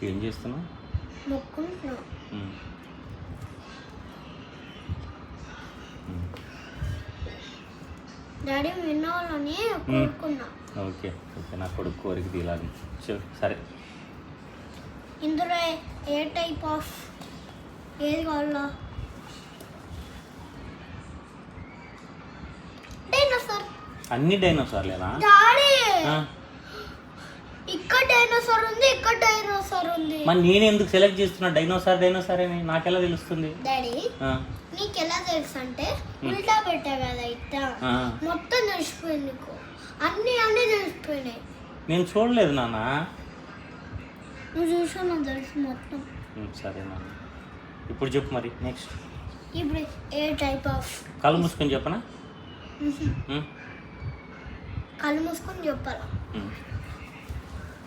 ఏం చేస్తున్నావు? మొక్కుంటున్నా. డాడీ వినాలని కోరుకున్నా. ఓకే ఓకే, నా కొడుకు కోరిక తీయాలి. సరే, ఇందులో ఏ టైప్ ఆఫ్ ఏది కావాలా? డైనోసార్. అన్ని డైనోసార్లేనా? డాడీ ఇక్కడ డైనోసార్ ఉంది, ఇక్కడ డైనోసార్ ఉంది. మరి నేను ఎందుకు సెలెక్ట్ చేస్తున్నా డైనోసార్ అని? నాకెలా తెలుస్తుంది? డాడీ నీకెలా తెలుసు అంటే ఉల్టా పెట్టా కదా ఇట్టా, మొత్తం తెలిసిపోయింది నీకు. అన్ని తెలిసిపోయినాయి. నేను చూడలేదు నాన్న. నువ్వు చూసా నాకు తెలుసు మొత్తం. సరే నాన్న, ఇప్పుడు చెప్పు మరి నెక్స్ట్. ఇప్పుడు ఏ టైప్ ఆఫ్? కళ్ళు మూసుకొని చెప్పనా? కళ్ళు మూసుకొని చెప్పాలా?